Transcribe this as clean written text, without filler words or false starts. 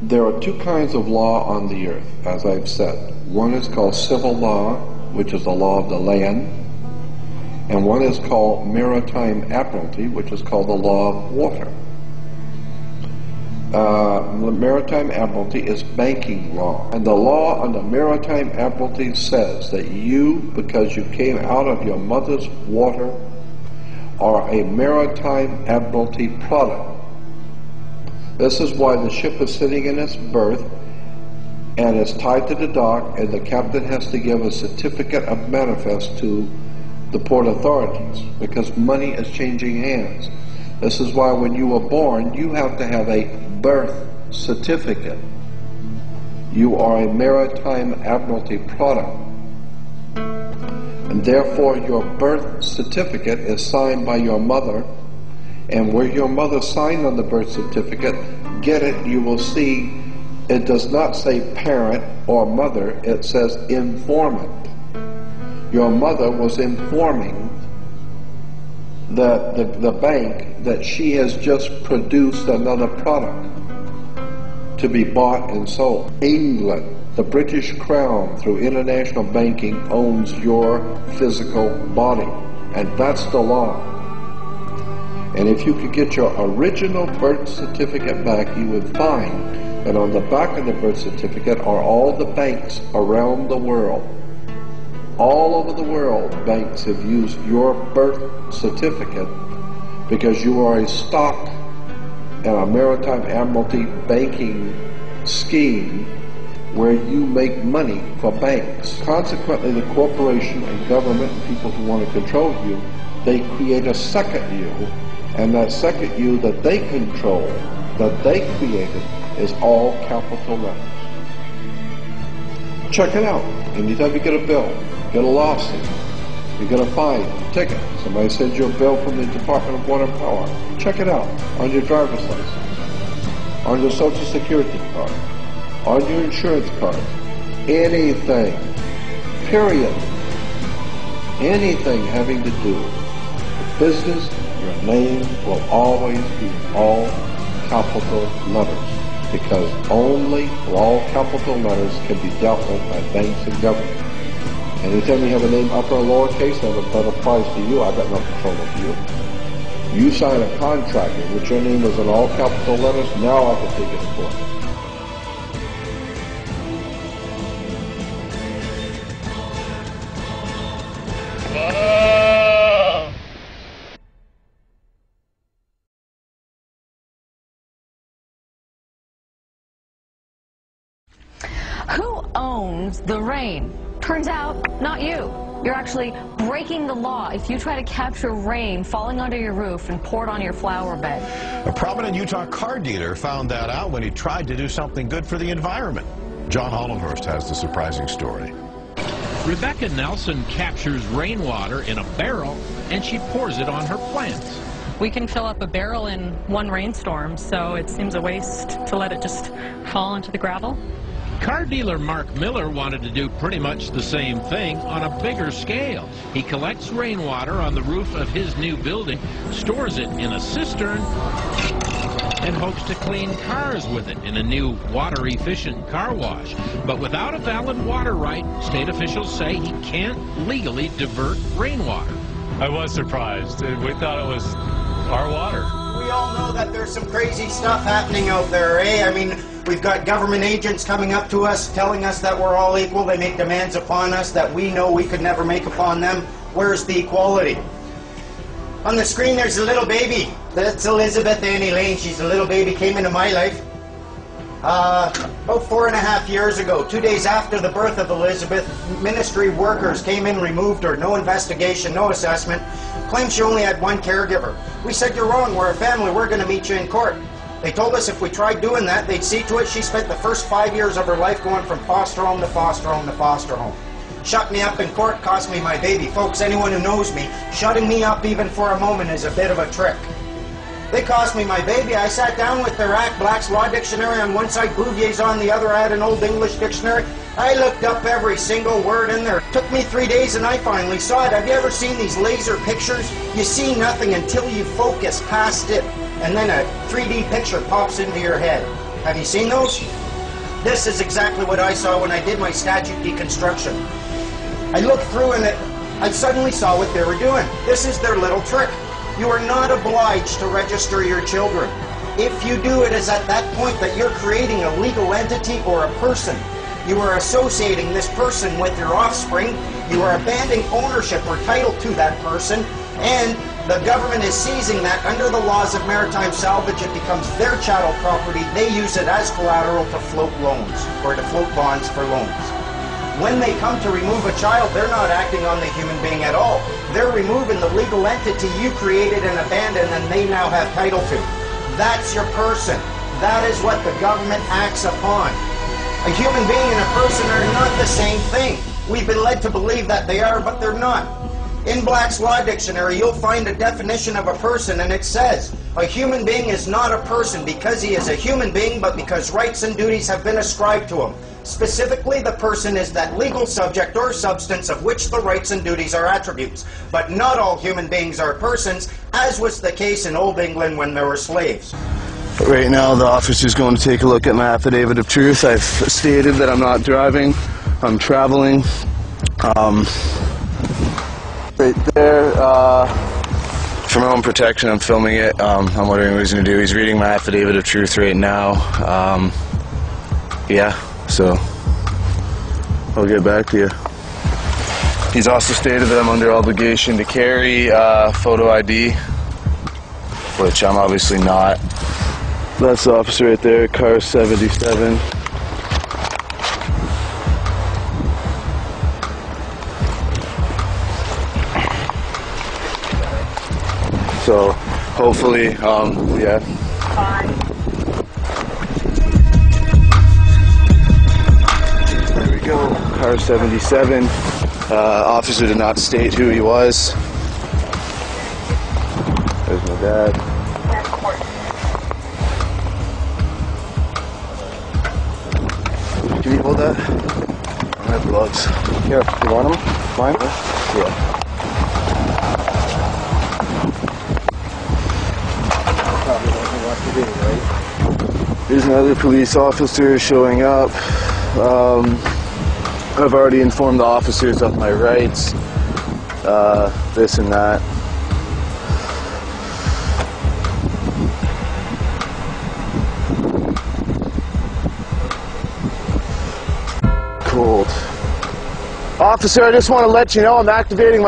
There are two kinds of law on the earth, as I've said. One is called civil law, which is the law of the land, and one is called maritime admiralty, which is called the law of water. The maritime admiralty is banking law, and the law on the maritime admiralty says that you, because you came out of your mother's water, are a maritime admiralty product. This is why the ship is sitting in its berth and is tied to the dock, and the captain has to give a certificate of manifest to the port authorities, because money is changing hands. This is why when you were born, you have to have a birth certificate. You are a maritime admiralty product, and therefore your birth certificate is signed by your mother. And where your mother signed on the birth certificate, get it, you will see it does not say parent or mother, it says informant. Your mother was informing the bank that she has just produced another product to be bought and sold. England, the British Crown, through international banking, owns your physical body, and that's the law. And if you could get your original birth certificate back, you would find that on the back of the birth certificate are all the banks around the world. All over the world, banks have used your birth certificate because you are a stock in a maritime admiralty banking scheme where you make money for banks. Consequently, the corporation and government and people who want to control you, they create a second you. And that second you that they control, that they created, is all capital letters. Check it out. Anytime you get a bill, get a lawsuit, you get a fine, a ticket, somebody sends you a bill from the Department of Water and Power, check it out on your driver's license, on your Social Security card, on your insurance card, anything, period, anything having to do with business, your name will always be all capital letters, because only all capital letters can be dealt with by banks and government. Anytime you have a name upper or lowercase, that applies to you. I've got no control of you. You sign a contract in which your name is in all capital letters, now I can take it to court. Who owns the rain? Turns out, not you. You're actually breaking the law if you try to capture rain falling onto your roof and pour it on your flower bed. A prominent Utah car dealer found that out when he tried to do something good for the environment. John Hollenhurst has the surprising story. Rebecca Nelson captures rainwater in a barrel and she pours it on her plants. We can fill up a barrel in one rainstorm, so it seems a waste to let it just fall into the gravel. Car dealer Mark Miller wanted to do pretty much the same thing on a bigger scale. He collects rainwater on the roof of his new building, stores it in a cistern, and hopes to clean cars with it in a new water-efficient car wash. But without a valid water right, state officials say he can't legally divert rainwater. I was surprised. We thought it was our water. We all know that there's some crazy stuff happening out there, eh? I mean, we've got government agents coming up to us, telling us that we're all equal. They make demands upon us that we know we could never make upon them. Where's the equality? On the screen, there's a little baby. That's Elizabeth Annie Lane. She's a little baby, came into my life about 4.5 years ago. 2 days after the birth of Elizabeth, ministry workers came in, removed her. No investigation, no assessment. Claimed she only had one caregiver. We said, you're wrong, we're a family, we're going to meet you in court. They told us if we tried doing that, they'd see to it. She spent the first 5 years of her life going from foster home to foster home to foster home. Shut me up in court, cost me my baby. Folks, anyone who knows me, shutting me up even for a moment is a bit of a trick. They cost me my baby. I sat down with their Black's Law Dictionary on one side, Bouvier's on the other. I had an Old English dictionary. I looked up every single word in there. It took me 3 days and I finally saw it. Have you ever seen these laser pictures? You see nothing until you focus past it, and then a 3D picture pops into your head. Have you seen those? This is exactly what I saw when I did my statute deconstruction. I looked through and I suddenly saw what they were doing. This is their little trick. You are not obliged to register your children. If you do, it is at that point that you're creating a legal entity or a person. You are associating this person with your offspring. You are abandoning ownership or title to that person, and the government is seizing that under the laws of maritime salvage. It becomes their chattel property. They use it as collateral to float loans or to float bonds for loans. When they come to remove a child, they're not acting on the human being at all. They're removing the legal entity you created and abandoned and they now have title to. That's your person. That is what the government acts upon. A human being and a person are not the same thing. We've been led to believe that they are, but they're not. In Black's Law Dictionary, you'll find a definition of a person, and it says, a human being is not a person because he is a human being, but because rights and duties have been ascribed to him. Specifically, the person is that legal subject or substance of which the rights and duties are attributes. But not all human beings are persons, as was the case in Old England when there were slaves. Right now, the officer's going to take a look at my affidavit of truth. I've stated that I'm not driving, I'm traveling. Right there, for my own protection, I'm filming it. I'm wondering what he's going to do. He's reading my affidavit of truth right now. Yeah, so I'll get back to you. He's also stated that I'm under obligation to carry photo ID, which I'm obviously not. That's the officer right there, car 77. So hopefully, yeah. There we go, car 77. Officer did not state who he was. There's my dad. Can you hold that? I have gloves. Here, you want them? Mine? Yeah. There's another police officer showing up. I've already informed the officers of my rights, this and that. Cold. Officer, I just want to let you know I'm activating my